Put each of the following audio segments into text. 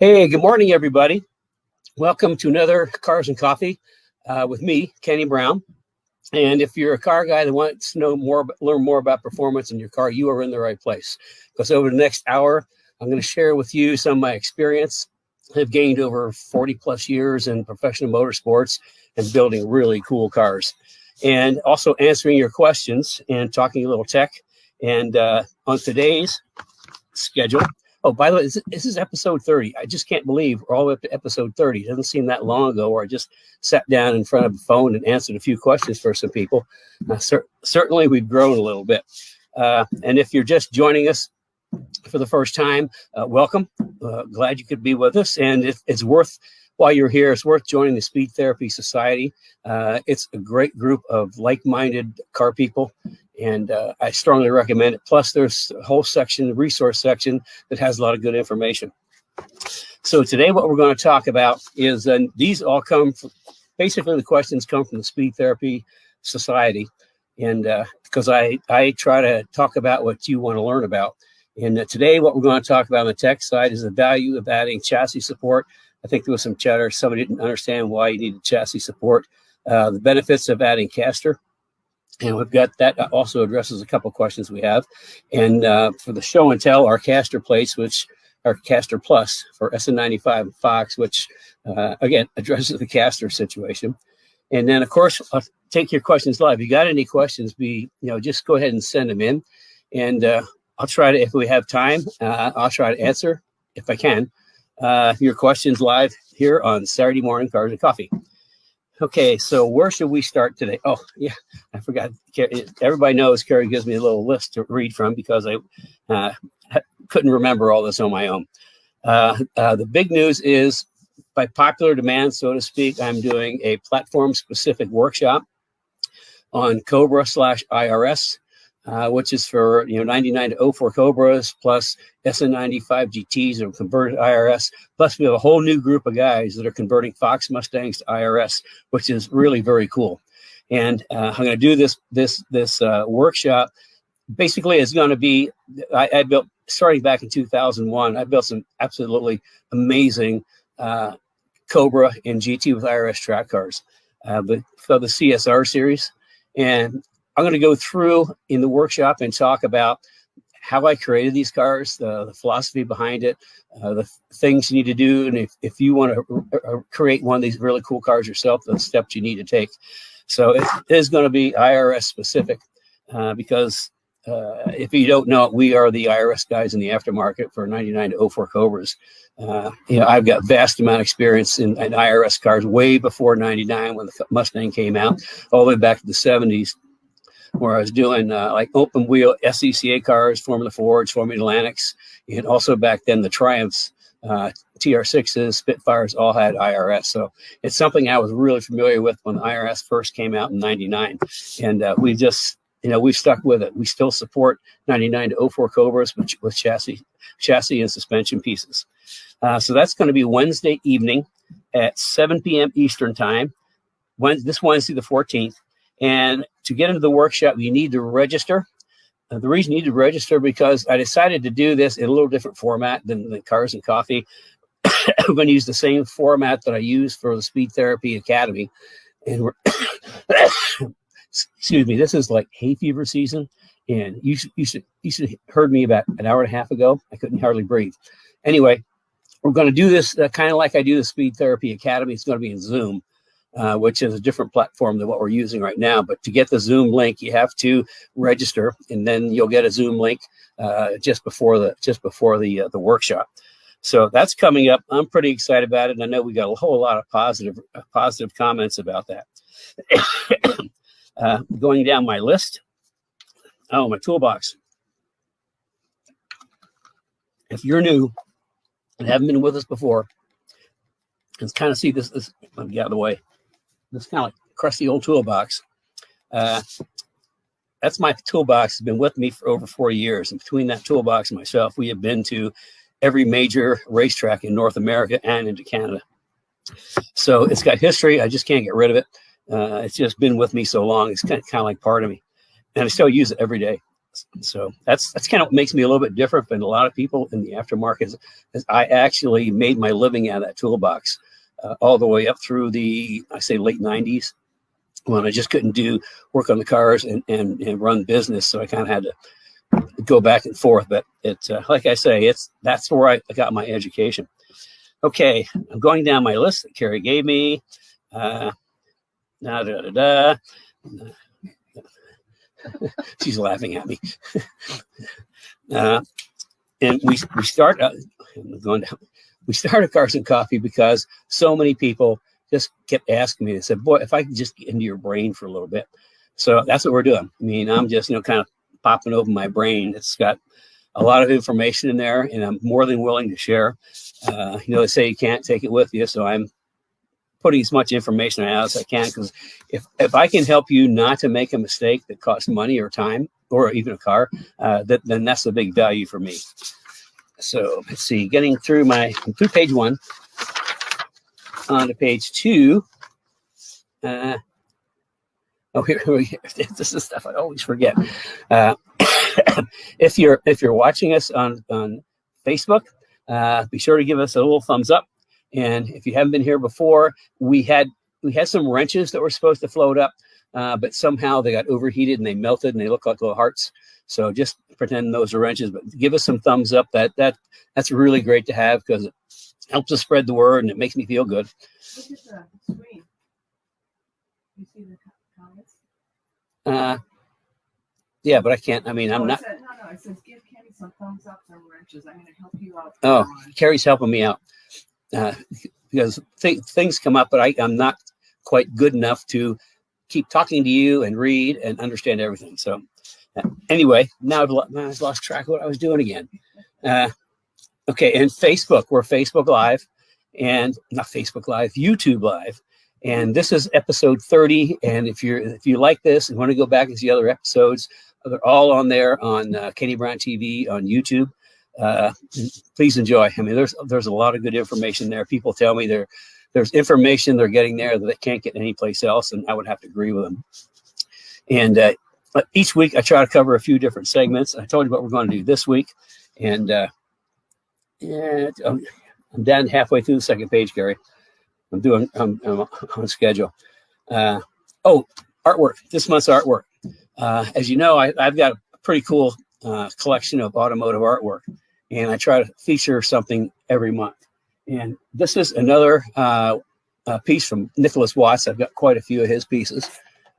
Hey, good morning, everybody. Welcome to another Cars and Coffee with me, Kenny Brown. And if you're a car guy that wants to know more, learn more about performance in your car, you are in the right place. Because over the next hour, I'm going to share with you some of my experience. I've gained over 40 plus years in professional motorsports and building really cool cars. And also answering your questions and talking a little tech. And on today's schedule, oh, by the way, this is episode 30. I just can't believe we're all the way up to episode 30. It doesn't seem that long ago where I just sat down in front of a phone and answered a few questions for some people. Certainly, we've grown a little bit. And if you're just joining us for the first time, welcome. Glad you could be with us. And it's worth, while you're here, it's worth joining the Speed Therapy Society. It's a great group of like-minded car people. And I strongly recommend it. Plus, there's a whole section, resource section, that has a lot of good information. So today what we're going to talk about is, these all come from, basically the questions come from the Speed Therapy Society. And because I try to talk about what you want to learn about. And today what we're going to talk about on the tech side is the value of adding chassis support. I think there was some chatter. Somebody didn't understand why you needed chassis support. The benefits of adding caster. And we've got that also addresses a couple questions we have. And for the show and tell, our caster plates, which are caster plus for SN95 and Fox, which again addresses the caster situation. And then of course, I'll take your questions live. If you got any questions, just go ahead and send them in. And I'll try to, if we have time, I'll try to answer, if I can, your questions live here on Saturday morning Cars and Coffee. Okay, so where should we start today? Oh, yeah, I forgot. Everybody knows Carrie gives me a little list to read from because I couldn't remember all this on my own. The big news is, by popular demand, so to speak, I'm doing a platform-specific workshop on Cobra /IRS, which is for 99 to 04 Cobras plus SN95 GTs that are converted to IRS. Plus, we have a whole new group of guys that are converting Fox Mustangs to IRS, which is really very cool. And I'm going to do this workshop. Basically, it's going to be, I built, starting back in 2001, I built some absolutely amazing Cobra and GT with IRS track cars, but for the CSR series. And I'm going to go through in the workshop and talk about how I created these cars, the philosophy behind it, the things you need to do, and if you want to create one of these really cool cars yourself, the steps you need to take. So it is going to be IRS specific because if you don't know it, we are the IRS guys in the aftermarket for 99 to 04 Cobras. I've got vast amount of experience in IRS cars way before 99 when the Mustang came out, all the way back to the 70s. Where I was doing like open wheel SCCA cars, Formula Fords, Formula Atlantics, and also back then the Triumphs, TR6s, Spitfires all had IRS. So it's something I was really familiar with when the IRS first came out in 99. And we just, we've stuck with it. We still support 99 to 04 Cobras with chassis and suspension pieces. So that's going to be Wednesday evening at 7 p.m. Eastern time, this Wednesday the 14th. And to get into the workshop, you need to register. The reason you need to register because I decided to do this in a little different format than Cars and Coffee. I'm going to use the same format that I use for the Speed Therapy Academy. And excuse me, this is like hay fever season. And you should heard me about an hour and a half ago. I couldn't hardly breathe. Anyway, we're going to do this kind of like I do the Speed Therapy Academy. It's going to be in Zoom. Which is a different platform than what we're using right now. But to get the Zoom link, you have to register, and then you'll get a Zoom link just before the workshop. So that's coming up. I'm pretty excited about it, and I know we got a whole lot of positive comments about that. Going down my list. Oh, my toolbox. If you're new and haven't been with us before, let's kind of see this. Let me get out of the way. This kind of like crusty old toolbox. That's my toolbox. It's been with me for over 40 years. And between that toolbox and myself, we have been to every major racetrack in North America and into Canada. So it's got history. I just can't get rid of it. It's just been with me so long. It's kind of like part of me. And I still use it every day. So that's kind of what makes me a little bit different than a lot of people in the aftermarket. Is I actually made my living out of that toolbox all the way up through the, I say, late 90s, when I just couldn't do work on the cars and run business. So I kind of had to go back and forth. But it's like I say, that's where I got my education. Okay, I'm going down my list that Carrie gave me. She's laughing at me. And we start going down. We started Cars and Coffee because so many people just kept asking me. They said, "Boy, if I could just get into your brain for a little bit." So that's what we're doing. I mean, I'm just kind of popping open my brain. It's got a lot of information in there, and I'm more than willing to share. They say you can't take it with you, so I'm putting as much information out as I can, because if I can help you not to make a mistake that costs money or time or even a car, then that's a big value for me. So let's see, getting through page 1 on to page 2. Here this is stuff I always forget. If you're watching us on Facebook, be sure to give us a little thumbs up. And if you haven't been here before, we had some wrenches that were supposed to float up, but somehow they got overheated and they melted and they look like little hearts. So just pretend those are wrenches, but give us some thumbs up. That's really great to have, because it helps us spread the word and it makes me feel good. Look at the screen. You see the comments? Yeah, but I can't. I mean, I'm not. No. It says give Kenny some thumbs up from wrenches. I'm going to help you out. Oh, Carrie's helping me out. Because things come up, but I'm not quite good enough to keep talking to you and read and understand everything. So anyway, now I've lost track of what I was doing again. Okay, and Facebook, we're Facebook Live, and not Facebook Live, YouTube Live. And this is episode 30. And if you like this and want to go back and see other episodes, they're all on there on Kenny Brown TV on YouTube. Please enjoy. I mean, there's a lot of good information there. People tell me there's information they're getting there that they can't get anyplace else, and I would have to agree with them. And each week I try to cover a few different segments. I told you what we're going to do this week, and I'm down halfway through the second page, Gary. I'm on schedule. Artwork. This month's artwork. As you know, I've got a pretty cool collection of automotive artwork, and I try to feature something every month. And this is another piece from Nicholas Watts. I've got quite a few of his pieces.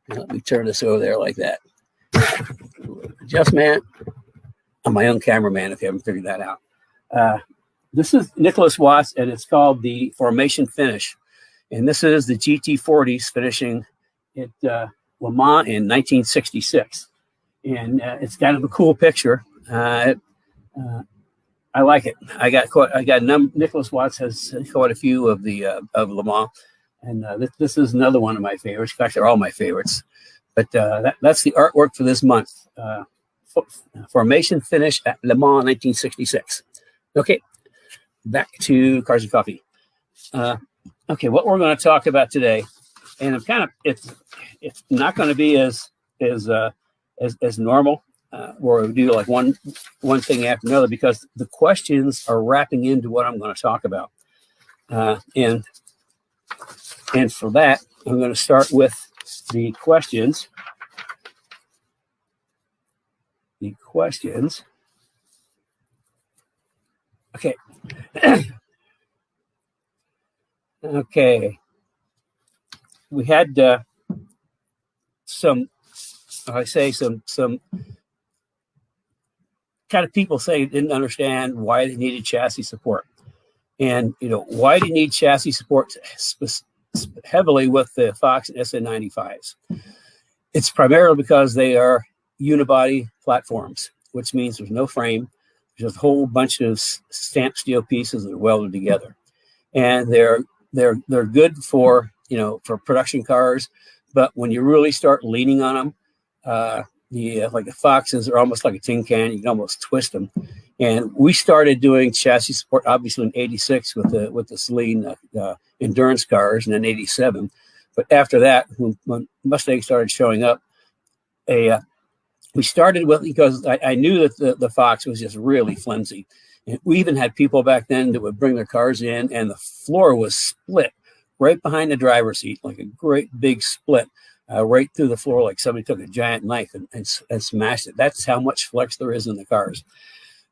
Let me turn this over there like that. Adjustment. I'm my own cameraman, if you haven't figured that out. This is Nicholas Watts, and it's called the Formation Finish. And this is the GT40s finishing at Le Mans in 1966. And it's kind of a cool picture. I like it. Nicholas Watts has quite a few of of Le Mans, and this is another one of my favorites. In fact, they're all my favorites. But that's the artwork for this month. Formation Finish at Le Mans 1966. Okay, back to Cars and Coffee. Okay, what we're going to talk about today, and it's not going to be as normal, where we do like one thing after another, because the questions are wrapping into what I'm going to talk about. And for that, I'm going to start with the questions. Okay. Okay. We had some kind of people say didn't understand why they needed chassis support. And, why do you need chassis support heavily with the Fox and SN95s? It's primarily because they are unibody platforms, which means there's no frame. There's a whole bunch of stamped steel pieces that are welded together. And they're good for production cars, but when you really start leaning on them, like the Foxes are almost like a tin can. You can almost twist them. And we started doing chassis support obviously in '86 with the Celine endurance cars, and then '87. But after that, when Mustang started showing up, a we started with, because I knew that the Fox was just really flimsy. And we even had people back then that would bring their cars in, and the floor was split right behind the driver's seat, like a great big split right through the floor, like somebody took a giant knife and smashed it. That's how much flex there is in the cars.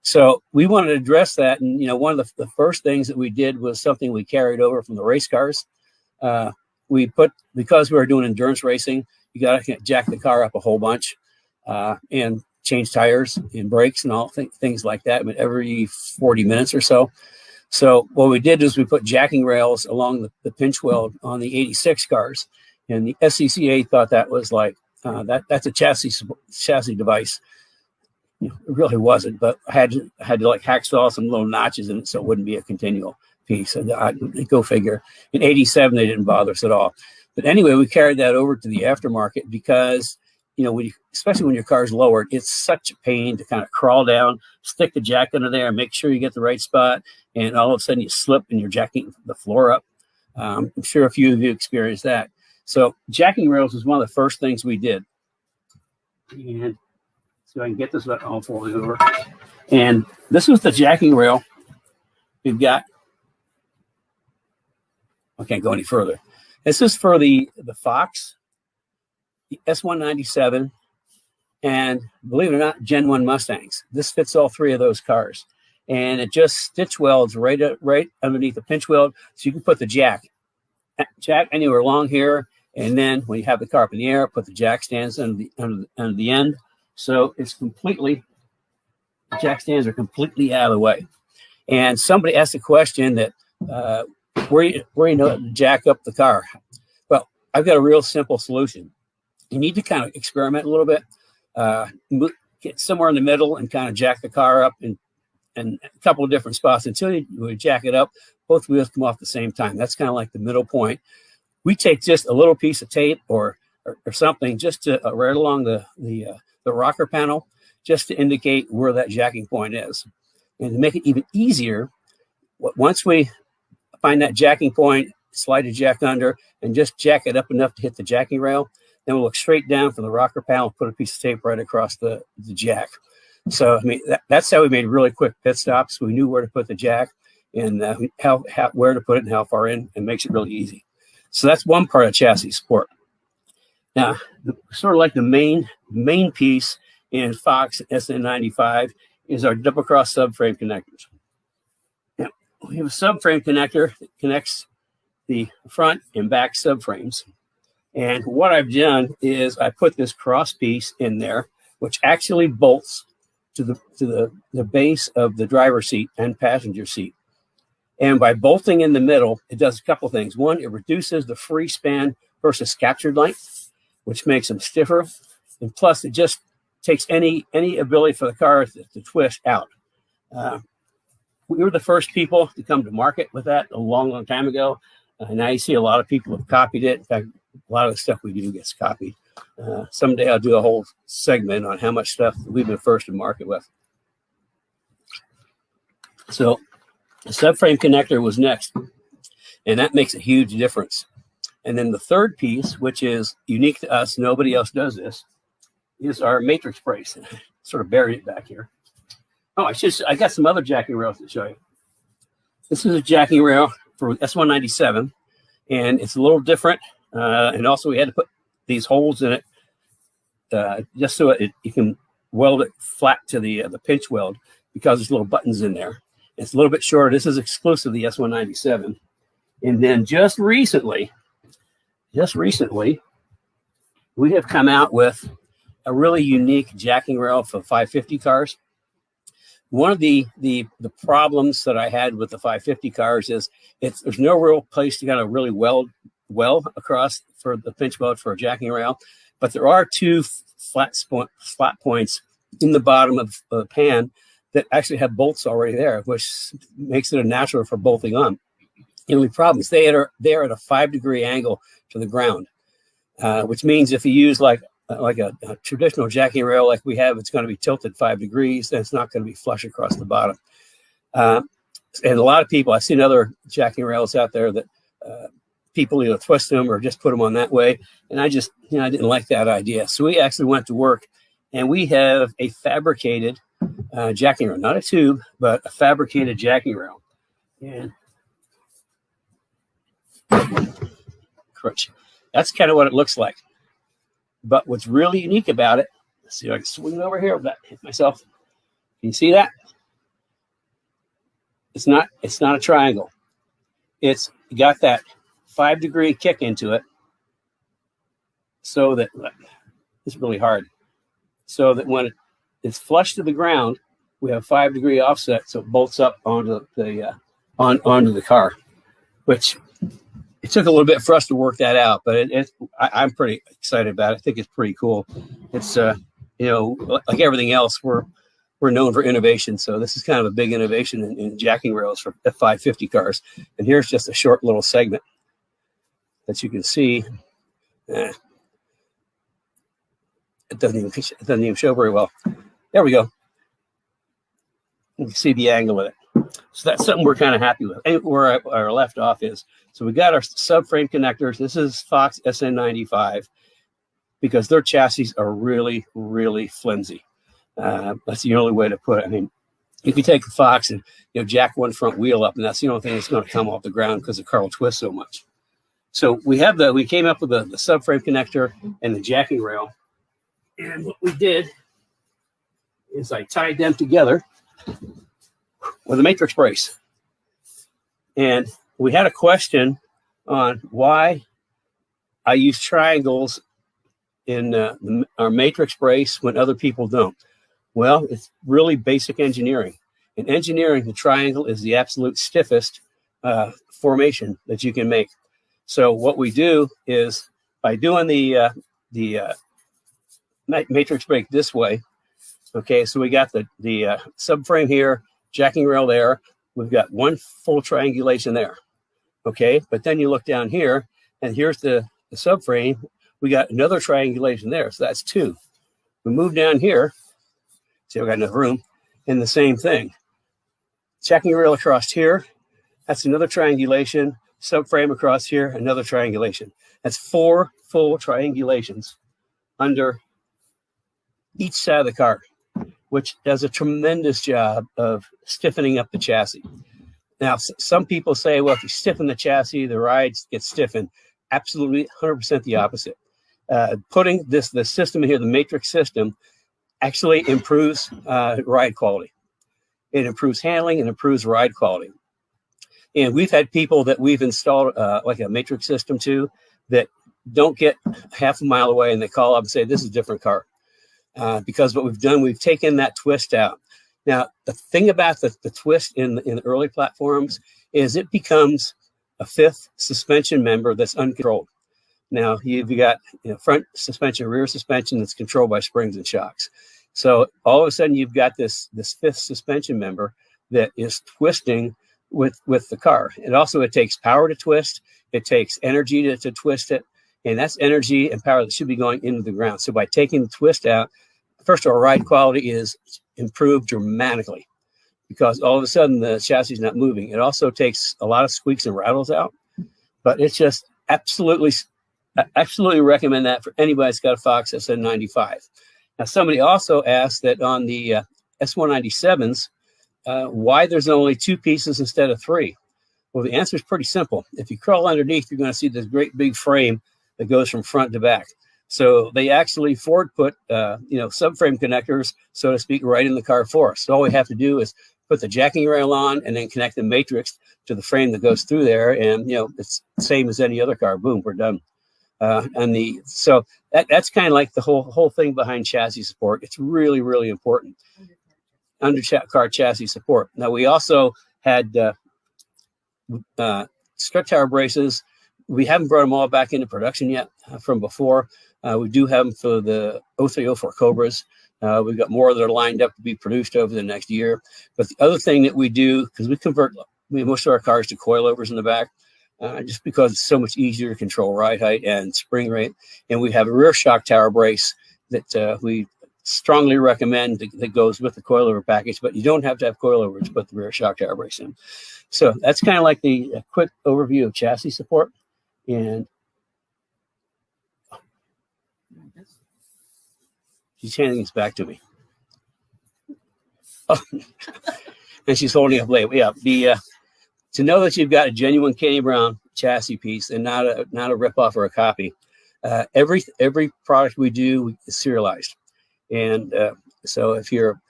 So we wanted to address that. And, one of the first things that we did was something we carried over from the race cars. Because we were doing endurance racing, you got to jack the car up a whole bunch and change tires and brakes and all things like that, but every 40 minutes or so. So what we did is we put jacking rails along the pinch weld on the 86 cars. And the SCCA thought that was like, that's a chassis device. It really wasn't, but I had to like hacksaw some little notches in it so it wouldn't be a continual piece. And go figure. In 87, they didn't bother us at all. But anyway, we carried that over to the aftermarket because, especially when your car's lowered, it's such a pain to kind of crawl down, stick the jack under there, and make sure you get the right spot. And all of a sudden you slip and you're jacking the floor up. I'm sure a few of you experienced that. So jacking rails was one of the first things we did. And so I can get this all folded over. And this was the jacking rail we've got. I can't go any further. This is for the Fox, the S197, and believe it or not, Gen 1 Mustangs. This fits all three of those cars. And it just stitch welds right underneath the pinch weld, so you can put the jack anywhere along here. And then when you have the car up in the air, put the jack stands under the end. So it's completely, the jack stands are completely out of the way. And somebody asked a question that, where you know to jack up the car? Well, I've got a real simple solution. You need to kind of experiment a little bit, get somewhere in the middle and kind of jack the car up in a couple of different spots until you jack it up. Both wheels come off at the same time. That's kind of like the middle point. We take just a little piece of tape or something just to right along the rocker panel, just to indicate where that jacking point is. And to make it even easier, once we find that jacking point, slide the jack under, and just jack it up enough to hit the jacking rail, then we'll look straight down from the rocker panel, put a piece of tape right across the jack. So, I mean, that's how we made really quick pit stops. We knew where to put the jack and where to put it and how far in, and makes it really easy. So that's one part of chassis support. Now, sort of like the main piece in Fox SN95 is our double cross subframe connectors. Now, we have a subframe connector that connects the front and back subframes. And what I've done is I put this cross piece in there, which actually bolts to the base of the driver's seat and passenger seat. And by bolting in the middle, it does a couple things. One, it reduces the free span versus captured length, which makes them stiffer. And plus, it just takes any ability for the car to twist out. We were the first people to come to market with that a long, long time ago. Now you see a lot of people have copied it. In fact, a lot of the stuff we do gets copied. Someday I'll do a whole segment on how much stuff we've been first to market with. So the subframe connector was next, and that makes a huge difference. And then the third piece, which is unique to us, nobody else does this, is our matrix brace. Sort of buried it back here. Oh, I got some other jacking rails to show you. This is a jacking rail for S197, and it's a little different. And also we had to put these holes in it just so you can weld it flat to the pinch weld, because there's little buttons in there. It's a little bit shorter. This is exclusive to the S197. And then just recently, we have come out with a really unique jacking rail for 550 cars. One of the problems that I had with the 550 cars is there's no real place to kind of really weld well across for the pinch weld for a jacking rail, but there are two flat points in the bottom of the pan that actually have bolts already there, which makes it a natural for bolting on. The only problem is they are at a 5-degree angle to the ground, which means if you use like a traditional jacking rail like we have, it's going to be tilted 5 degrees, and it's not going to be flush across the bottom. And a lot of people, I've seen other jacking rails out there that people either twist them or just put them on that way. And I just, I didn't like that idea. So we actually went to work And we have a fabricated jacking rail, not a tube, but a fabricated jacking rail. And crunch. That's kind of what it looks like. But what's really unique about it, let's see if I can swing it over here without hit myself. Can you see that? It's not a triangle. It's got that 5-degree kick into it, so that it's really hard. So that when it's flush to the ground, we have 5-degree offset, so it bolts up onto the onto the car, which it took a little bit for us to work that out, but I'm pretty excited about it. I think it's pretty cool. It's like everything else, we're known for innovation, so this is kind of a big innovation in jacking rails for F550 cars. And here's just a short little segment that you can see. It doesn't even show very well. There we go. You can see the angle of it. So that's something we're kind of happy with. And where our left off is, so we got our subframe connectors. This is Fox SN95 because their chassis are really, really flimsy. That's the only way to put it. I mean, you can take the Fox and jack one front wheel up, and that's the only thing that's going to come off the ground because the car will twist so much. So we came up with the subframe connector and the jacking rail, and what we did is I tied them together with a matrix brace. And we had a question on why I use triangles in our matrix brace when other people don't. Well, it's really basic engineering. In engineering, the triangle is the absolute stiffest formation that you can make. So what we do is by doing the matrix break this way. Okay, so we got the subframe here, jacking rail there. We've got one full triangulation there. Okay, but then you look down here, and here's the subframe. We got another triangulation there, so that's 2. We move down here. See, I've got enough room, and the same thing. Jacking rail across here. That's another triangulation. Subframe across here, another triangulation. That's 4 full triangulations under each side of the car, which does a tremendous job of stiffening up the chassis. Now, some people say, well, if you stiffen the chassis, the rides get stiffened. Absolutely 100% the opposite. Putting the system in here, the matrix system, actually improves ride quality. It improves handling and improves ride quality. And we've had people that we've installed like a matrix system to that don't get half a mile away, and they call up and say, this is a different car. Because what we've done, we've taken that twist out. Now, the thing about the twist in the early platforms is it becomes a 5th suspension member that's uncontrolled. Now, you've got front suspension, rear suspension that's controlled by springs and shocks. So all of a sudden, you've got this 5th suspension member that is twisting with the car. It takes power to twist. It takes energy to twist it. And that's energy and power that should be going into the ground. So by taking the twist out, first of all, ride quality is improved dramatically because all of a sudden the chassis is not moving. It also takes a lot of squeaks and rattles out, but it's just absolutely recommend that for anybody that's got a Fox SN95. Now, somebody also asked that on the S197s, why there's only 2 pieces instead of 3. Well, the answer is pretty simple. If you crawl underneath, you're going to see this great big frame that goes from front to back. So they actually Ford put subframe connectors, so to speak, right in the car for us. So all we have to do is put the jacking rail on and then connect the matrix to the frame that goes through there, and it's the same as any other car. Boom, we're done. So that's kind of like the whole thing behind chassis support. It's really, really important. Car chassis support. Now we also had strut tower braces. We haven't brought them all back into production yet from before. We do have them for the 0304 Cobras. We've got more that are lined up to be produced over the next year. But the other thing that we do, because we convert most of our cars to coilovers in the back, just because it's so much easier to control ride height and spring rate. And we have a rear shock tower brace that we strongly recommend that goes with the coilover package, but you don't have to have coilovers to put the rear shock tower brace in. So that's kind of like the quick overview of chassis support. And She's handing this back to me. Oh, and she's holding up label. Yeah, to know that you've got a genuine Kenny Brown chassis piece and not a ripoff or a copy. Every product we do is serialized, and so if you're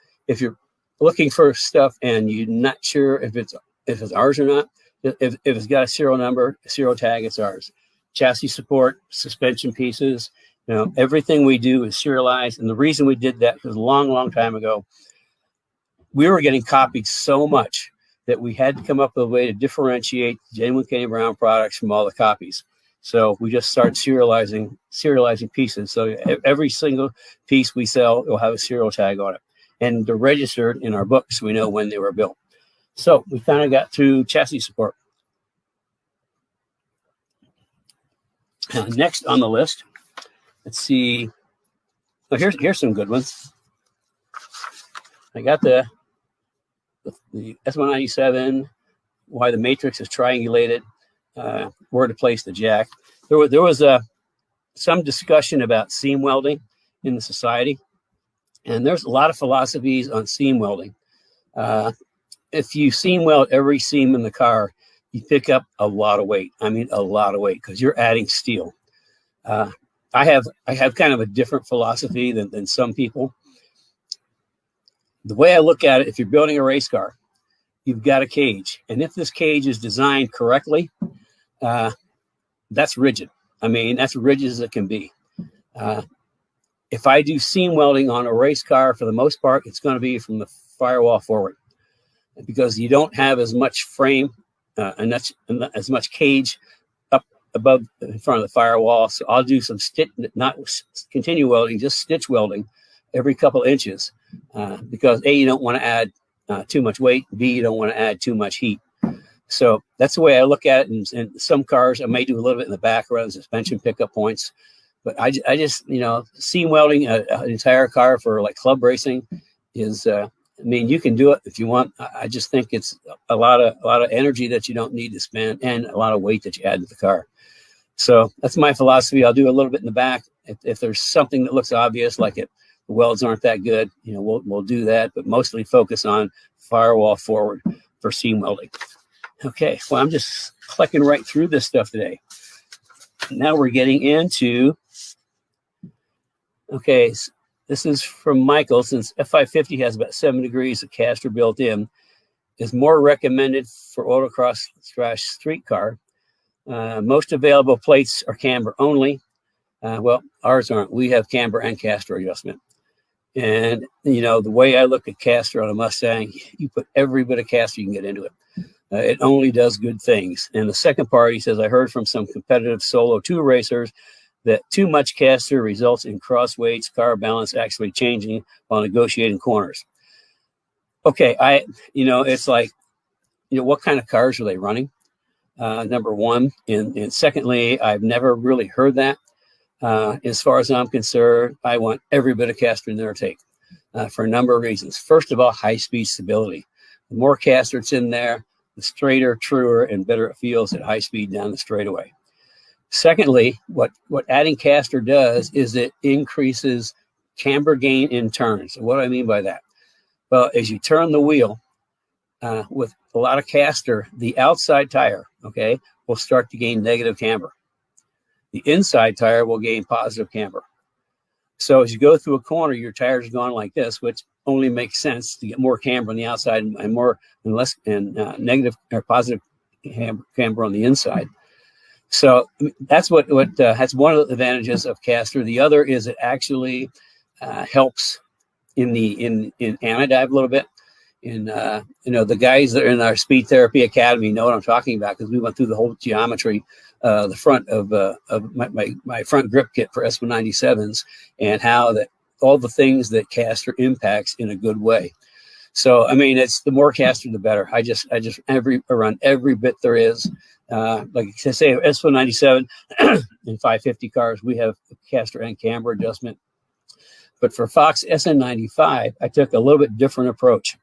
looking for stuff and you're not sure if it's ours or not, if it's got a serial number, a serial tag, it's ours. Chassis support, suspension pieces, everything we do is serialized. And the reason we did that was a long time ago. We were getting copied so much that we had to come up with a way to differentiate genuine Kenny Brown products from all the copies. So we just started serializing pieces. So every single piece we sell will have a serial tag on it, and they're registered in our books, so we know when they were built. So we kind of got through chassis support. Next on the list, let's see. Well, here's some good ones. I got the S197, why the matrix is triangulated, where to place the jack. There was some discussion about seam welding in the society, and there's a lot of philosophies on seam welding. If you seam weld every seam in the car, you pick up a lot of weight. I mean, a lot of weight, because you're adding steel. I have kind of a different philosophy than some people. The way I look at it, if you're building a race car, you've got a cage. And if this cage is designed correctly, that's rigid. I mean, that's rigid as it can be. If I do seam welding on a race car, for the most part, it's going to be from the firewall forward, because you don't have as much frame and that's as much cage up above in front of the firewall. So I'll do some not continue welding, just stitch welding every couple inches, because A, you don't want to add too much weight. B, you don't want to add too much heat. So that's the way I look at it. And some cars, I may do a little bit in the back around the suspension pickup points. But I just, seam welding an entire car for like club racing is, I mean, you can do it if you want. I just think it's a lot of energy that you don't need to spend, and a lot of weight that you add to the car. So that's my philosophy. I'll do a little bit in the back. If there's something that looks obvious, like the welds aren't that good, we'll do that, but mostly focus on firewall forward for seam welding. Okay, well, I'm just clicking right through this stuff today. Now we're getting into, okay, this is from Michael. Since F550 has about 7 degrees of caster built in, is more recommended for autocross/street car. Most available plates are camber only. Well, ours aren't. We have camber and caster adjustment. And, the way I look at caster on a Mustang, you put every bit of caster you can get into it. It only does good things. And the second part, he says, I heard from some competitive Solo 2 racers that too much caster results in cross weights, car balance actually changing while negotiating corners. Okay, it's like, what kind of cars are they running? Number one. And secondly, I've never really heard that. As far as I'm concerned, I want every bit of caster in their take for a number of reasons. First of all, high-speed stability. The more caster it's in there, the straighter, truer, and better it feels at high speed down the straightaway. Secondly, what adding caster does is it increases camber gain in turns. So what do I mean by that? Well, as you turn the wheel with a lot of caster, the outside tire, will start to gain negative camber. The inside tire will gain positive camber. So as you go through a corner, your tires are going like this, which only makes sense to get more camber on the outside and less negative or positive camber on the inside. So that's that's one of the advantages of caster. The other is it actually helps in anodive a little bit. The guys that are in our Speed Therapy Academy know what I'm talking about, because we went through the whole geometry, the front of my front grip kit for S197s, and how that all the things that caster impacts in a good way. So I mean, it's the more caster the better. I run every bit there is. Like I say, S197 and 550 cars, we have caster and camber adjustment. But for Fox SN95, I took a little bit different approach.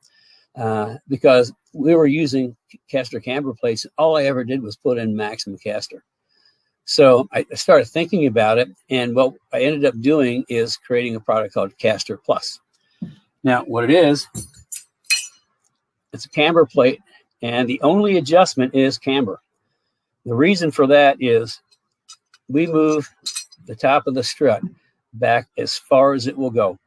Because we were using caster camber plates. All I ever did was put in maximum caster. So I started thinking about it, and what I ended up doing is creating a product called Caster Plus. Now, what it is, it's a camber plate, and the only adjustment is camber. The reason for that is we move the top of the strut back as far as it will go.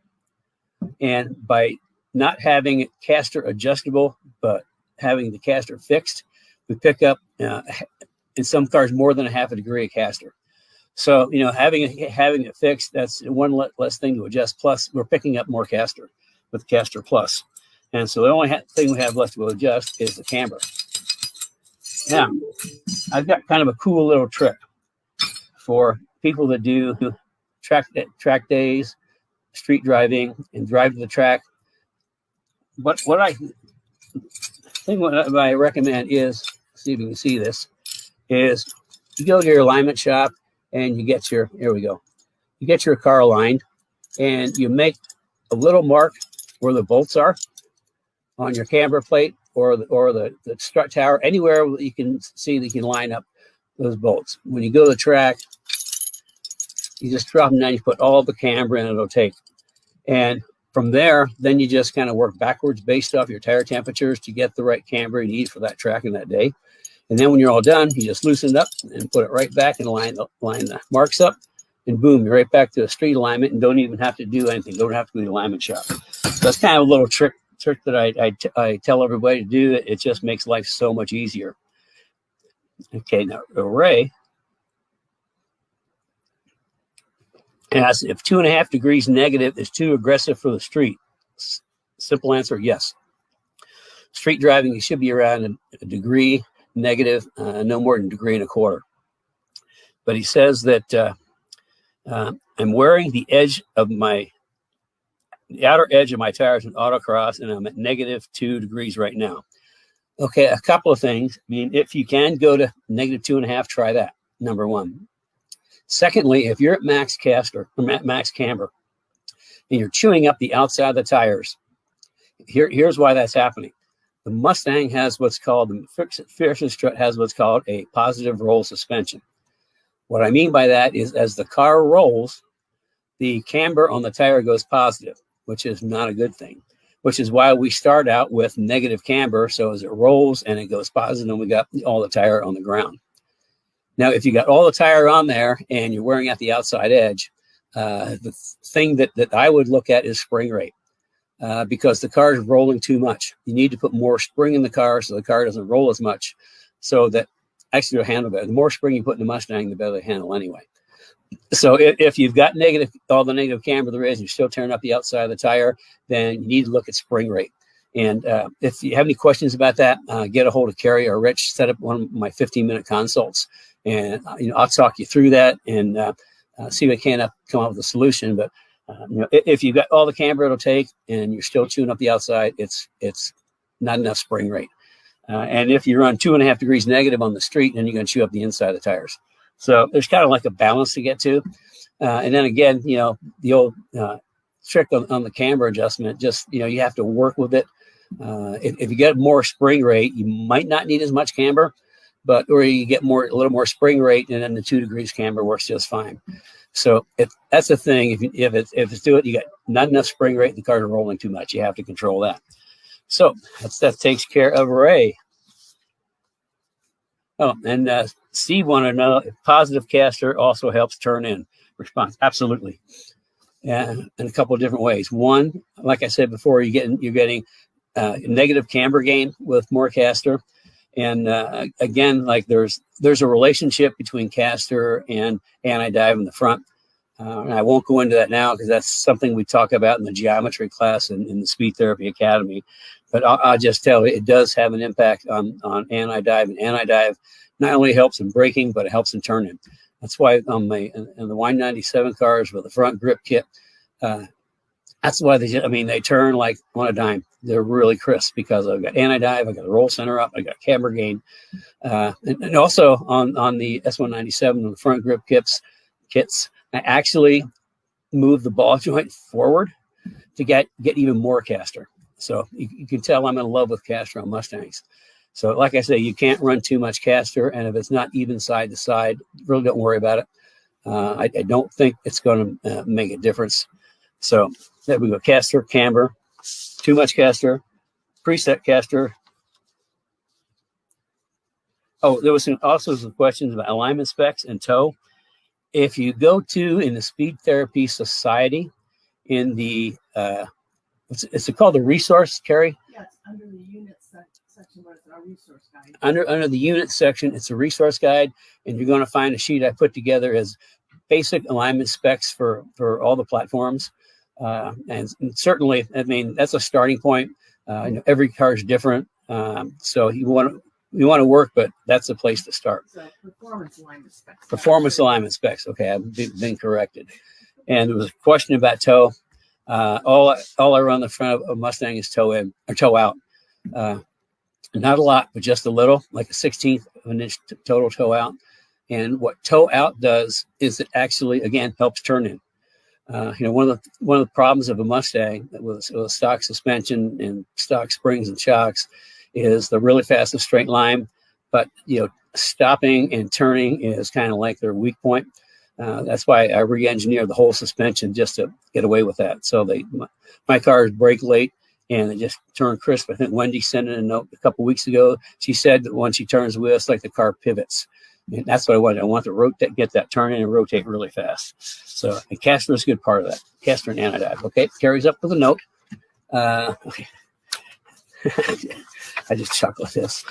And by not having it caster adjustable, but having the caster fixed, we pick up in some cars more than a half a degree of caster. So, having it fixed, that's one less thing to adjust. Plus, we're picking up more caster with Caster Plus. And so the only thing we have left to adjust is the camber. Now, I've got kind of a cool little trick for people that do track days, street driving, and drive to the track. What I recommend is, see if you can see this, is you go to your alignment shop and you get your, you get your car aligned, and you make a little mark where the bolts are on your camber plate or the strut tower, anywhere you can see that you can line up those bolts. When you go to the track, you just drop them down, you put all the camber in, it'll take. And from there, then you just kind of work backwards based off your tire temperatures to get the right camber you need for that track in that day. And then when you're all done, you just loosen it up and put it right back and line the marks up, and boom, you're right back to a street alignment and don't even have to do anything. Don't have to go to the alignment shop. So that's kind of a little trick that I tell everybody to do. It just makes life so much easier. Okay, now array. Asks if 2.5 degrees negative is too aggressive for the street. Simple answer, yes. Street driving, you should be around a degree negative, no more than 1.25 degrees. But he says that I'm wearing the outer edge of my tires in autocross, and I'm at -2 degrees right now. Okay, a couple of things. I mean, if you can go to -2.5, try that, number one. Secondly, if you're at max caster or max camber and you're chewing up the outside of the tires, here's why that's happening. The Mustang has what's called, the Fierce strut has what's called a positive roll suspension. What I mean by that is as the car rolls, the camber on the tire goes positive, which is not a good thing, which is why we start out with negative camber. So as it rolls and it goes positive, and we got all the tire on the ground. Now, if you got all the tire on there and you're wearing out the outside edge, the thing that I would look at is spring rate, because the car is rolling too much. You need to put more spring in the car so the car doesn't roll as much, so that actually it'll handle better. The more spring you put in the Mustang, the better they handle anyway. So if you've got all the negative camber there is, and you're still tearing up the outside of the tire, then you need to look at spring rate. And if you have any questions about that, get a hold of Kerry or Rich. Set up one of my 15-minute consults, and I'll talk you through that and see if I can come up with a solution. But if you've got all the camber it'll take, and you're still chewing up the outside, it's not enough spring rate. And if you run 2.5 degrees negative on the street, then you're going to chew up the inside of the tires. So there's kind of like a balance to get to. And then again, the old trick on the camber adjustment, just, you have to work with it. If you get more spring rate, you might not need as much camber, or you get a little more spring rate, and then the 2 degrees camber works just fine. So that's the thing. If it's do it, you got not enough spring rate, the cars are rolling too much. You have to control that. So that takes care of array. Oh, and Steve wanted to know if positive caster also helps turn in. Response: absolutely. In a couple of different ways. One, like I said before, you're getting negative camber gain with more caster. And again, like there's a relationship between caster and anti-dive in the front. And I won't go into that now because that's something we talk about in the geometry class in the Speed Therapy Academy. But I'll just tell you, it does have an impact on anti-dive. And anti-dive not only helps in braking, but it helps in turning. That's why in the Y97 cars with the front grip kit, that's why they turn like on a dime. They're really crisp because I've got anti-dive, I've got the roll center up, I got camber gain. And also on the S197, on the front grip kits, I actually move the ball joint forward to get even more caster. So you can tell I'm in love with caster on Mustangs. So like I say, you can't run too much caster, and if it's not even side to side, really don't worry about it. I don't think it's going to make a difference. So there we go. Caster, camber, too much caster, preset caster. Oh, there was also some questions about alignment specs and toe. If you go to in the Speed Therapy Society, in the it's called the resource, Carrie? Yeah, it's under the unit section where it's our resource guide. Under the unit section, it's a resource guide, and you're going to find a sheet I put together as basic alignment specs for all the platforms. And certainly, I mean, that's a starting point. Every car is different, so you want to work, but that's a place to start. So performance alignment specs. Performance alignment specs. Okay, I've been corrected. And there was a question about toe. All I run the front of a Mustang is toe in or toe out. Not a lot, but just a little, like a 1/16 of an inch total toe out. And what toe out does is it actually, again, helps turn in. One of the problems of a Mustang with stock suspension and stock springs and shocks is the really fastest straight line, but stopping and turning is kind of like their weak point. That's why I re-engineered the whole suspension just to get away with that. So my cars brake late and they just turn crisp. I think Wendy sent in a note a couple weeks ago. She said that when she turns the wheel, it's like the car pivots. And that's what I wanted. I want to get that turn in and rotate really fast. So the caster is a good part of that. Caster and anodive. Okay, carries up with a note. Okay. I just chuckle at this.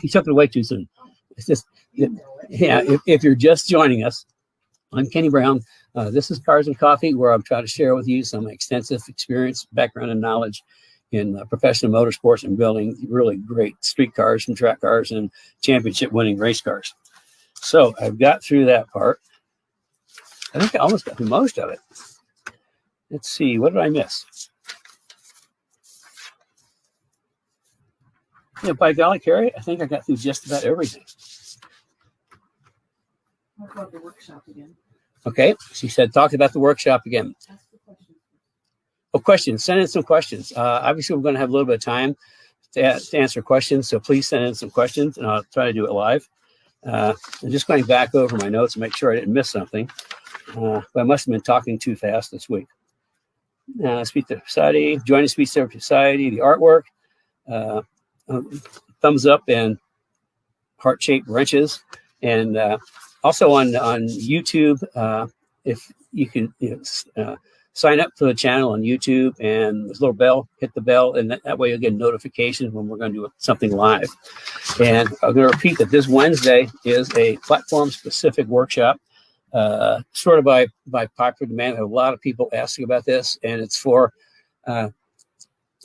You took it away too soon. It's just, yeah, if you're just joining us, I'm Kenny Brown. This is Cars and Coffee, where I'm trying to share with you some extensive experience, background, and knowledge in professional motorsports and building really great street cars and track cars and championship winning race cars. So I've got through that part. I think I almost got through most of it. Let's see, what did I miss? By golly, Carrie, I think I got through just about everything. Talk about the workshop again. Okay, she said, talk about the workshop again. Ask the question. Oh, questions. Send in some questions. Obviously, we're going to have a little bit of time to answer questions, so please send in some questions, and I'll try to do it live. I'm just going back over my notes and make sure I didn't miss something. But I must have been talking too fast this week. Speed Therapy Society, join the Speed Therapy Society, the artwork, thumbs up and heart-shaped wrenches, and also on YouTube, if you can sign up for the channel on YouTube, and there's a little bell, hit the bell, and that way you'll get notifications when we're going to do something live. And I'm going to repeat that this Wednesday is a platform-specific workshop, sort of by popular demand. I have a lot of people asking about this, and it's for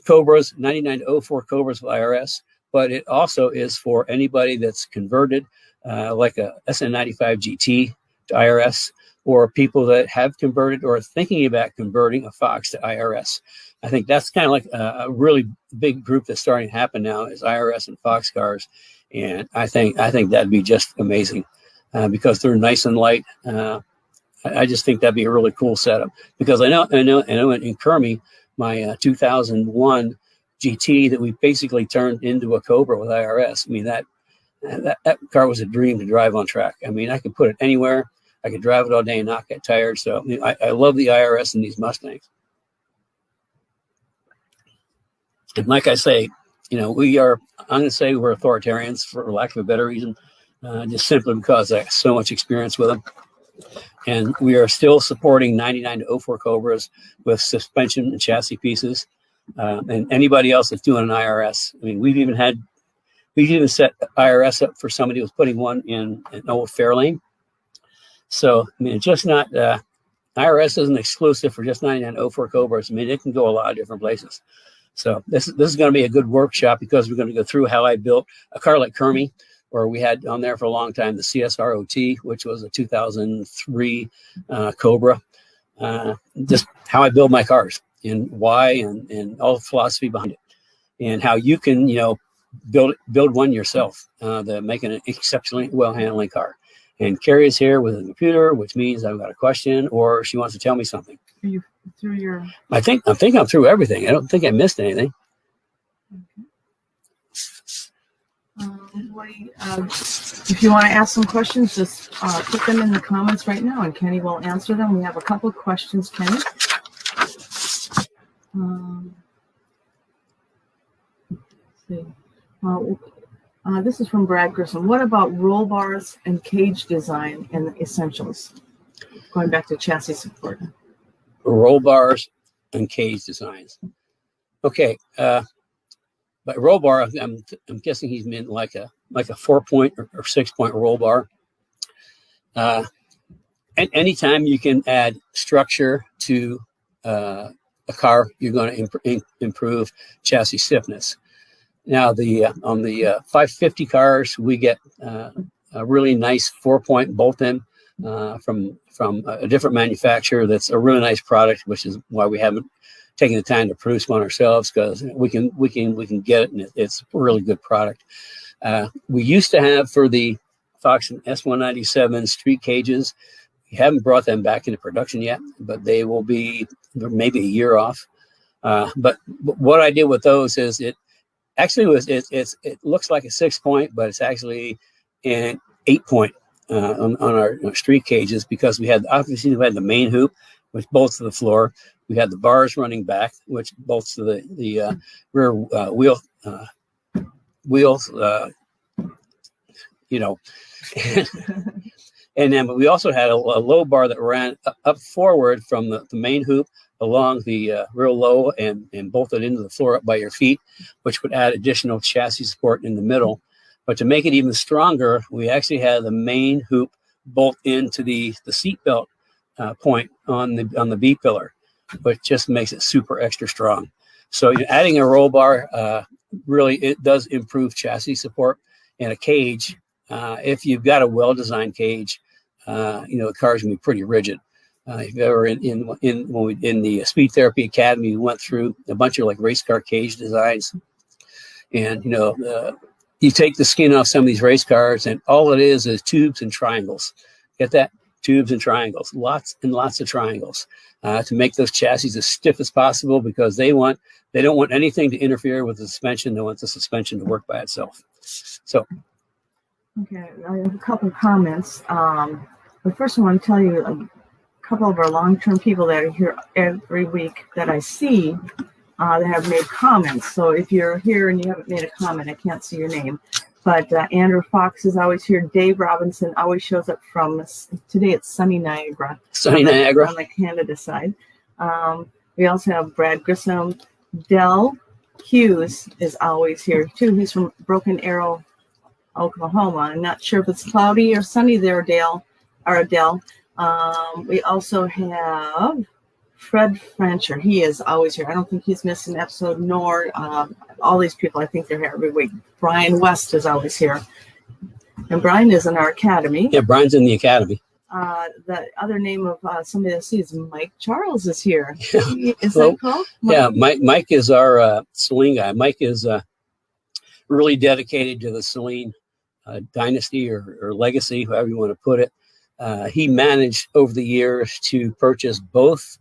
Cobras, 9904 Cobras with IRS, but it also is for anybody that's converted, like a SN95 GT to IRS, or people that have converted or are thinking about converting a Fox to IRS. I think that's kind of like a really big group that's starting to happen now is IRS and Fox cars, and I think that'd be just amazing because they're nice and light. I just think that'd be a really cool setup because I know in Kermy, my 2001 GT that we basically turned into a Cobra with IRS. I mean, that car was a dream to drive on track. I mean, I could put it anywhere. I could drive it all day and not get tired. So I love the IRS in these Mustangs. And like I say, I'm going to say we're authoritarians for lack of a better reason, just simply because I have so much experience with them. And we are still supporting 99-04 Cobras with suspension and chassis pieces. And anybody else that's doing an IRS. I mean, we've even set IRS up for somebody who was putting one in an old Fairlane. So, I mean, it's just not, IRS isn't exclusive for just 99-04 Cobras. I mean, it can go a lot of different places. So this is going to be a good workshop because we're going to go through how I built a car like Kermy, or we had on there for a long time the CSROT, which was a 2003 Cobra. Just how I build my cars and why and all the philosophy behind it, and how you can build one yourself to make an exceptionally well handling car. And Carrie is here with a computer, which means I've got a question or she wants to tell me something. Are you through your? I think I'm through everything. I don't think I missed anything. Okay. If you want to ask some questions, just put them in the comments right now, and Kenny will answer them. We have a couple of questions, Kenny. Let's see. This is from Brad Grissom. What about roll bars and cage design and the essentials? Going back to chassis support. Roll bars and cage designs. Okay. But roll bar, I'm guessing he's meant like a 4-point or 6-point roll bar. And anytime you can add structure to a car, you're going to improve chassis stiffness. Now, on the 550 cars, we get a really nice 4-point bolt-in from a different manufacturer. That's a really nice product, which is why we haven't taking the time to produce one ourselves, because we can get it, and it's a really good product. We used to have for the Fox and S197 street cages. We haven't brought them back into production yet, but they will be maybe a year off. But what I did with those is it looks like a 6-point, but it's actually an 8-point on our street cages, because we had the main hoop, which bolts to the floor. We had the bars running back, which bolts to the rear wheels, and then but we also had a low bar that ran up forward from the main hoop along the real low and bolted into the floor up by your feet, which would add additional chassis support in the middle. But to make it even stronger, we actually had the main hoop bolt into the seat belt point on the B pillar, which just makes it super extra strong. So adding a roll bar really, it does improve chassis support. And a cage, if you've got a well-designed cage, the car's gonna be pretty rigid. If you've ever in the Speed Therapy Academy, we went through a bunch of like race car cage designs, and you take the skin off some of these race cars, and all it is tubes and triangles. Get that? Tubes and triangles, lots and lots of triangles, to make those chassis as stiff as possible, because they don't want anything to interfere with the suspension. They want the suspension to work by itself. So, okay, I have a couple of comments. But first, I want to tell you a couple of our long-term people that are here every week that I see that have made comments. So if you're here and you haven't made a comment, I can't see your name. But Andrew Fox is always here. Dave Robinson always shows up from, today it's sunny Niagara. Niagara. On the Canada side. We also have Brad Grissom. Dell Hughes is always here too. He's from Broken Arrow, Oklahoma. I'm not sure if it's cloudy or sunny there, Dale. We also have Fred Francher. He is always here. I don't think he's missed an episode, nor all these people. I think they're here every week. Brian West is always here. And Brian is in our academy. Yeah, Brian's in the academy. The other name of somebody that sees Mike Charles is here. Yeah. Is that called? Yeah, Mike is our Celine guy. Mike is really dedicated to the Celine dynasty or legacy, however you want to put it. He managed over the years to purchase both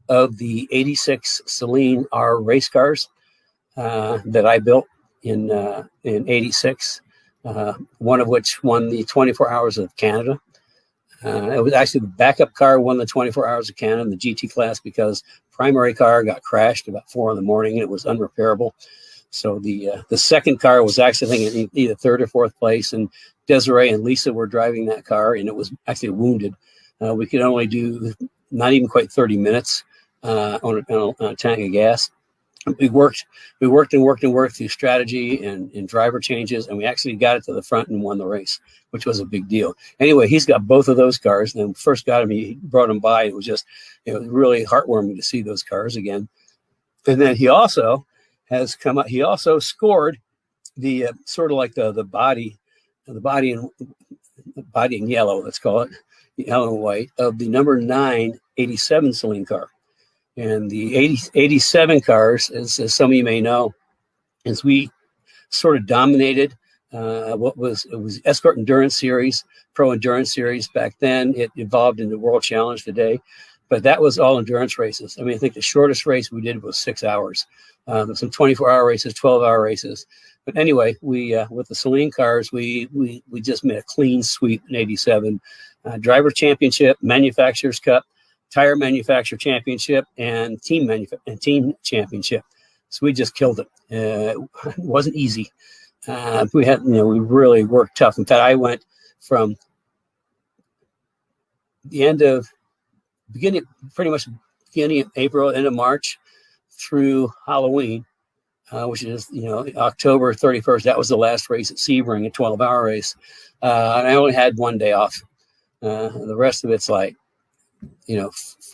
of the 86 Celine R race cars that I built in 86, one of which won the 24 Hours of Canada. It was actually the backup car won the 24 Hours of Canada in the GT class, because primary car got crashed about 4 in the morning and it was unrepairable. So the second car was actually, I think, either 3rd or 4th place, and Desiree and Lisa were driving that car, and it was actually wounded. We could only do not even quite 30 minutes on a tank of gas. We worked through strategy and driver changes, and we actually got it to the front and won the race, which was a big deal. Anyway, he's got both of those cars. And then first got him, he brought him by. It was really heartwarming to see those cars again. And then he also has come up. He also scored the sort of like the body in yellow, let's call it, the yellow and white, of the number 9 87 Celine car. And the 87 cars, as some of you may know, is we sort of dominated it was Escort Endurance Series, Pro Endurance Series back then. It evolved into World Challenge today, but that was all endurance races. I mean, I think the shortest race we did was 6 hours. Some 24-hour races, 12-hour races. But anyway, we with the Celine cars, we just made a clean sweep in '87. Driver Championship, Manufacturers Cup, Tire Manufacturer Championship, and Team Championship. So we just killed it. It wasn't easy. We really worked tough. In fact, I went from the pretty much beginning of April, end of March, through Halloween, which is, October 31st. That was the last race at Sebring, a 12-hour race. And I only had one day off. The rest of it's like, a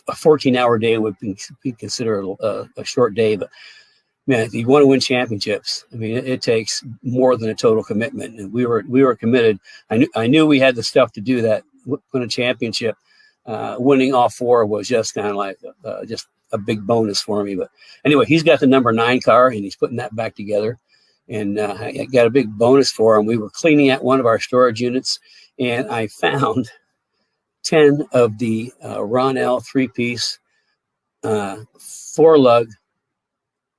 14-hour day would be considered a short day. But man, if you want to win championships, I mean, it takes more than a total commitment. And we were committed. I knew we had the stuff to do that. Win a championship. Winning all four was just kind of like just a big bonus for me. But anyway, he's got the number 9 car, and he's putting that back together. And I got a big bonus for him. We were cleaning out one of our storage units, and I found 10 of the Ronell 3-piece 4-lug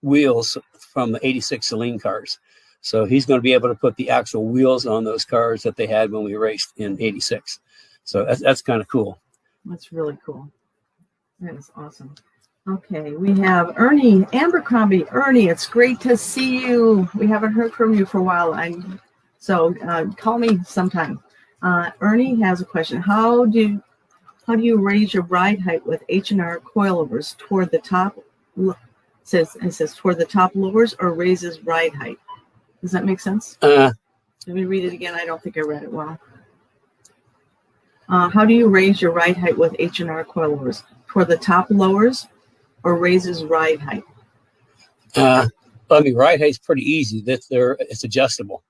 wheels from the '86 Celine cars. So he's going to be able to put the actual wheels on those cars that they had when we raced in '86. So that's kind of cool. That's really cool. That is awesome. Okay, we have Ernie Abercrombie. Ernie, it's great to see you. We haven't heard from you for a while, so call me sometime. Ernie has a question. How do you raise your ride height with H&R coilovers toward the top? It says toward the top lowers or raises ride height. Does that make sense? Let me read it again. I don't think I read it well. How do you raise your ride height with H&R coilovers? Toward the top lowers or raises ride height? Ride height's pretty easy. It's adjustable.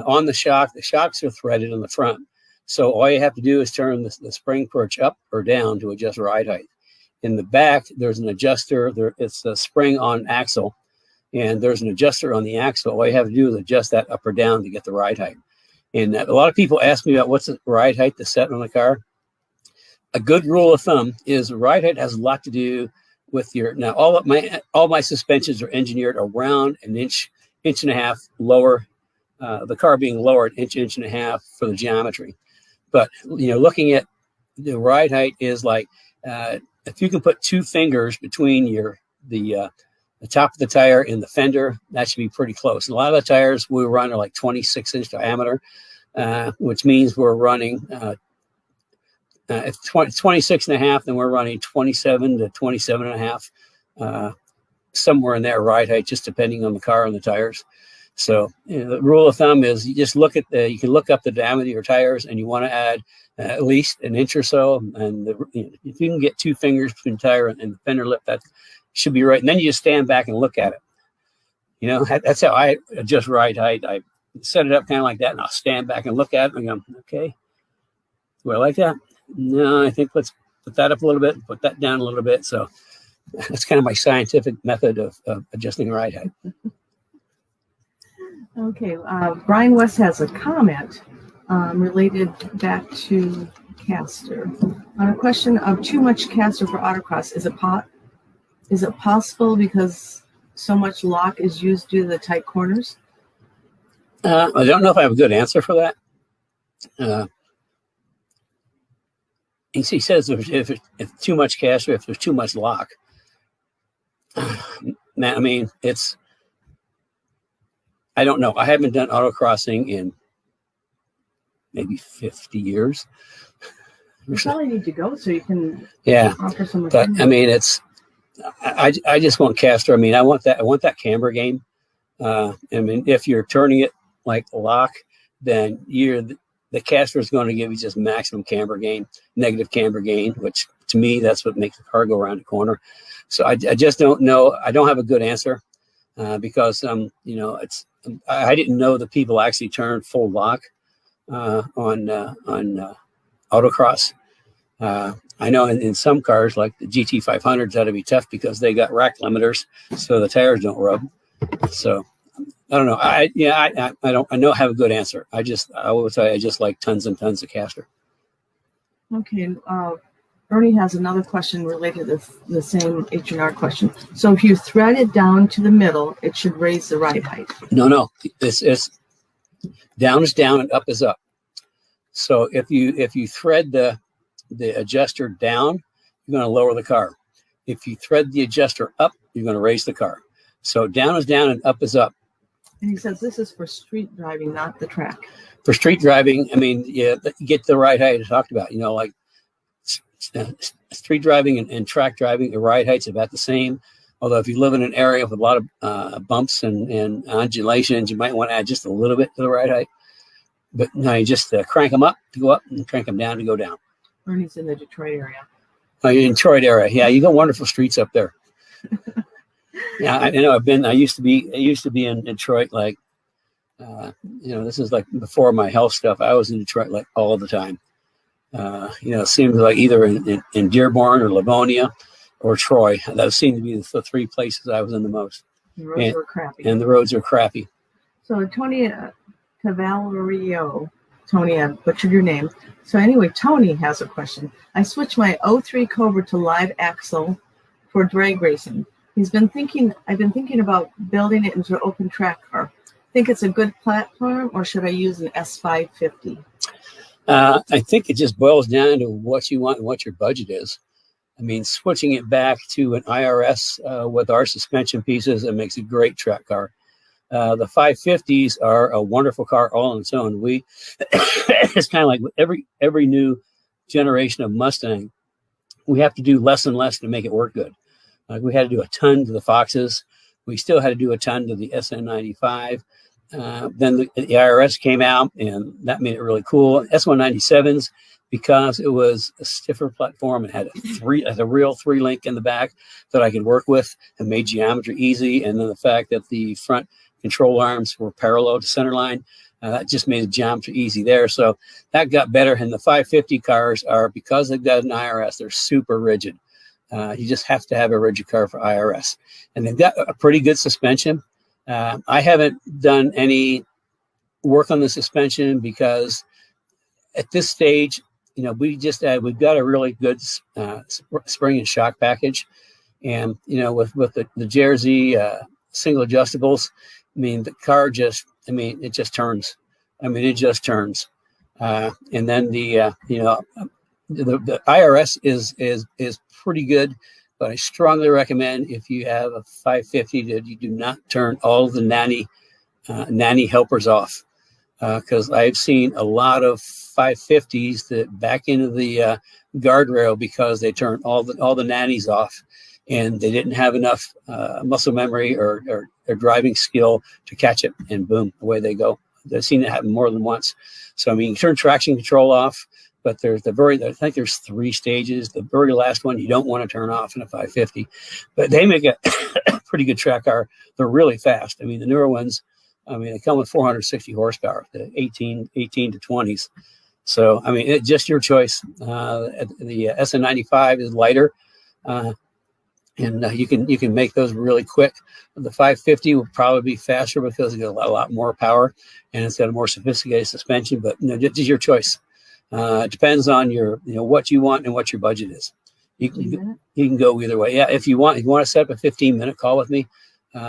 On the shocks are threaded on the front. So all you have to do is turn the spring perch up or down to adjust ride height. In the back, there's an adjuster. It's a spring on axle, and there's an adjuster on the axle. All you have to do is adjust that up or down to get the ride height. And a lot of people ask me about what's the ride height to set on a car. A good rule of thumb is ride height has a lot to do with all my suspensions are engineered around an inch and a half lower. The car being lower an inch and a half for the geometry. But looking at the ride height is like if you can put 2 fingers between the top of the tire and the fender, that should be pretty close. A lot of the tires we run are like 26-inch diameter, which means we're running if 26 and a half, then we're running 27 to 27 and a half, somewhere in there ride height, just depending on the car and the tires. So the rule of thumb is you just you can look up the diameter of your tires, and you want to add at least an inch or so. And if you can get 2 fingers between the tire and the fender lip, that should be right. And then you just stand back and look at it. That's how I adjust ride height. I set it up kind of like that, and I'll stand back and look at it and go, okay, do I like that? No, I think let's put that up a little bit and put that down a little bit. So that's kind of my scientific method of adjusting ride height. Okay, Brian West has a comment related back to caster. On a question of too much caster for autocross, is it possible because so much lock is used due to the tight corners? I don't know if I have a good answer for that. He says if too much caster, if there's too much lock. Man, I mean, I don't know. I haven't done autocrossing in maybe 50 years. You probably need to go so you can offer some. But I mean, I just want caster. I mean, I want that camber game. I mean, if you're turning it like lock, then the caster is going to give you just maximum camber gain, negative camber gain, which to me, that's what makes the car go around the corner. So I just don't know. I don't have a good answer because I didn't know that people actually turn full lock on autocross. I know in some cars like the GT500s, that'd be tough because they got rack limiters, so the tires don't rub. So I don't know. I don't have a good answer. I will tell you, I just like tons and tons of caster. Okay. Ernie has another question related to the same H&R question. So if you thread it down to the middle, it should raise the ride height. No. It's down is down and up is up. So if you thread the adjuster down, you're going to lower the car. If you thread the adjuster up, you're going to raise the car. So down is down and up is up. And he says this is for street driving, not the track. For street driving, I mean, yeah, you get the ride height I talked about. Like street driving and track driving, the ride height's about the same. Although if you live in an area with a lot of bumps and undulations, you might want to add just a little bit to the ride height. But no, you just crank them up to go up and crank them down to go down. Ernie's in the Detroit area. Oh, you're in Detroit area. Yeah, you got wonderful streets up there. Yeah, I know. I used to be in Detroit. Like, this is like before my health stuff. I was in Detroit like all the time. It seemed like either in Dearborn or Livonia or Troy. Those seemed to be the three places I was in the most. The roads were crappy. And the roads are crappy. So Tony Cavalerio, Tony, I butchered your name. So anyway, Tony has a question. I switched my 03 Cobra to live axle for drag racing. I've been thinking about building it into an open track car. Think it's a good platform, or should I use an S550? I think it just boils down to what you want and what your budget is. I mean, switching it back to an IRS with our suspension pieces, it makes a great track car. The 550s are a wonderful car all on its own. It's kind of like with every new generation of Mustang, we have to do less and less to make it work good. Like we had to do a ton to the Foxes. We still had to do a ton to the SN95. Then the IRS came out, and that made it really cool. S197s, because it was a stiffer platform and had a real 3-link in the back that I could work with and made geometry easy. And then the fact that the front control arms were parallel to center line, that just made the geometry easy there. So that got better. And the 550 cars are, because they've got an IRS, they're super rigid. You just have to have a rigid car for IRS. And they've got a pretty good suspension. I haven't done any work on the suspension because at this stage, we've got a really good spring and shock package. And, with the Jersey single adjustables, I mean, the car it just turns. It just turns. And then the IRS is pretty good, but I strongly recommend if you have a 550 that you do not turn all the nanny helpers off, because I've seen a lot of 550s that back into the guardrail because they turned all the nannies off, and they didn't have enough muscle memory or driving skill to catch it, and boom, away they go. I've seen it happen more than once. So you turn traction control off, but I think there's 3 stages. The very last one you don't want to turn off in a 550, but they make a pretty good track car. They're really fast. The newer ones, they come with 460 horsepower, the 18 to 20s. So, it's just your choice. The SN95 is lighter, and you can make those really quick. The 550 will probably be faster because it's got a lot more power and it's got a more sophisticated suspension, but just your choice. It depends on your, what you want and what your budget is. You can go either way. Yeah, if you want to set up a 15-minute call with me,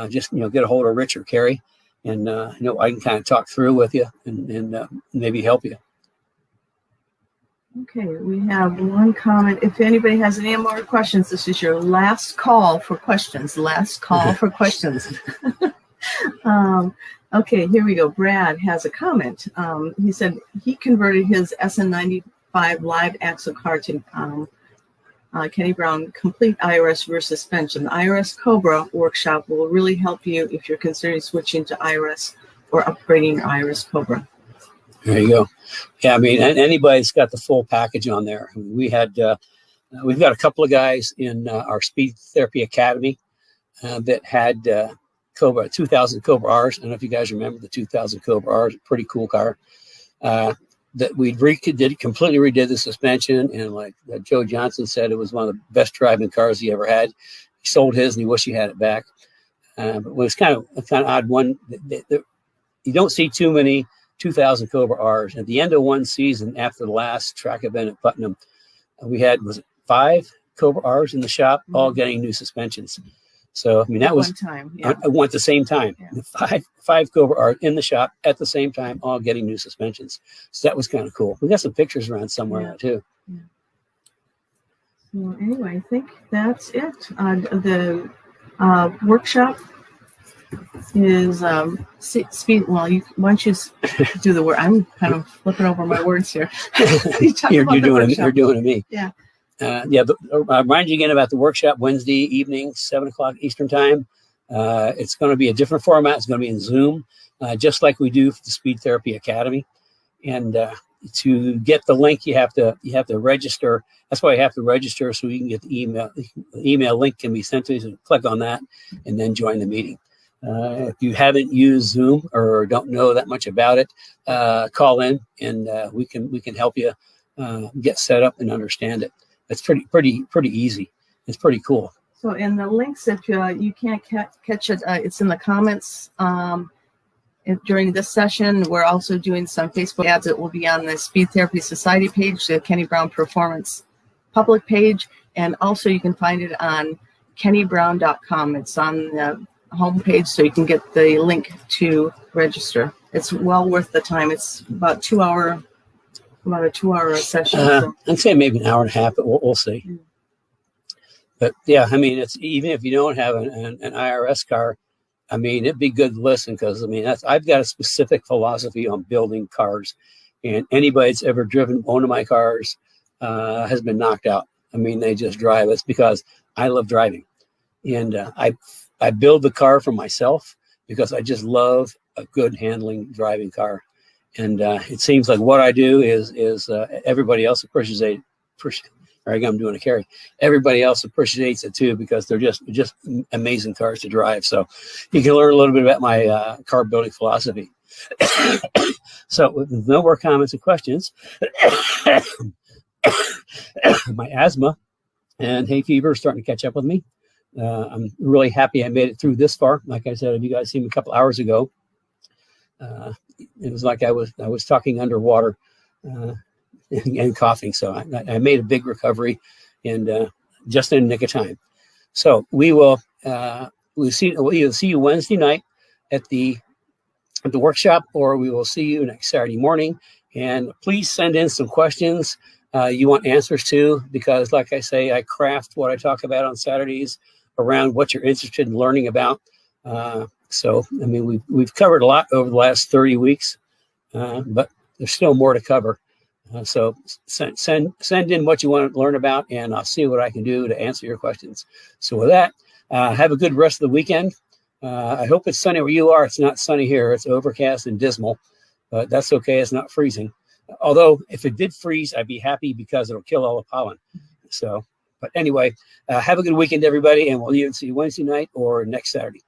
just get a hold of Rich or Carrie, and I can kind of talk through with you and maybe help you. Okay, we have one comment. If anybody has any more questions, this is your last call for questions. Last call for questions. Okay, here we go. Brad has a comment. He said he converted his SN95 live axle car to Kenny Brown complete IRS rear suspension. The IRS Cobra workshop will really help you if you're considering switching to IRS or upgrading your IRS Cobra. There you go. Yeah, anybody's got the full package on there. We've got a couple of guys in our Speed Therapy Academy that had Cobra 2000 Cobra R's. I don't know if you guys remember the 2000 Cobra R's, pretty cool car. That we completely redid the suspension, and like Joe Johnson said, it was one of the best driving cars he ever had. He sold his, and he wished he had it back. But it was kind of odd one. You don't see too many 2000 Cobra R's. At the end of one season, after the last track event at Putnam, we had 5 Cobra R's in the shop, all getting new suspensions. So, I mean, that was one time. Yeah. I went the same time. Yeah. Five Cobra R's in the shop at the same time, all getting new suspensions. So that was kind of cool. We got some pictures around somewhere too. Yeah. So anyway, I think that's it. The workshop is speed. Well, once you do the word, I'm kind of flipping over my words here. You're doing to me. Yeah. Remind you again about the workshop Wednesday evening, 7 o'clock Eastern time. It's going to be a different format. It's going to be in Zoom, just like we do for the Speed Therapy Academy. And to get the link, you have to register. That's why you have to register, so you can get the email. The email link can be sent to you. So click on that and then join the meeting. If you haven't used Zoom or don't know that much about it, call in and we can help you get set up and understand it. It's pretty easy. It's pretty cool. So in the links, if you can't catch it, it's in the comments. During this session, we're also doing some Facebook ads that will be on the Speed Therapy Society page, the Kenny Brown Performance public page, and also you can find it on kennybrown.com. It's on the homepage, so you can get the link to register. It's well worth the time. It's about a 2-hour session. So. I'd say maybe an hour and a half, but we'll see. Mm. But yeah, I mean, it's even if you don't have an IRS car, I mean, it'd be good to listen because I mean, I've got a specific philosophy on building cars, and anybody that's ever driven one of my cars has been knocked out. I mean, they just drive. It's because I love driving, and I build the car for myself because I just love a good handling driving car. And it seems like what I do is everybody else appreciates. I'm doing a carry. Everybody else appreciates it too because they're just amazing cars to drive. So you can learn a little bit about my car building philosophy. So with no more comments and questions, my asthma and hay fever are starting to catch up with me. I'm really happy I made it through this far. Like I said, if you guys seen me a couple hours ago, it was like I was talking underwater and coughing. So I made a big recovery and just in the nick of time. So we'll see you Wednesday night at the workshop, or we will see you next Saturday morning. And please send in some questions you want answers to, because like I say, I craft what I talk about on Saturdays around what you're interested in learning about. So, I mean, we've covered a lot over the last 30 weeks, but there's still more to cover. So send in what you want to learn about, and I'll see what I can do to answer your questions. So with that, have a good rest of the weekend. I hope it's sunny where you are. It's not sunny here. It's overcast and dismal, but that's okay. It's not freezing. Although if it did freeze, I'd be happy because it'll kill all the pollen. So, but anyway, have a good weekend, everybody, and we'll either see you Wednesday night or next Saturday.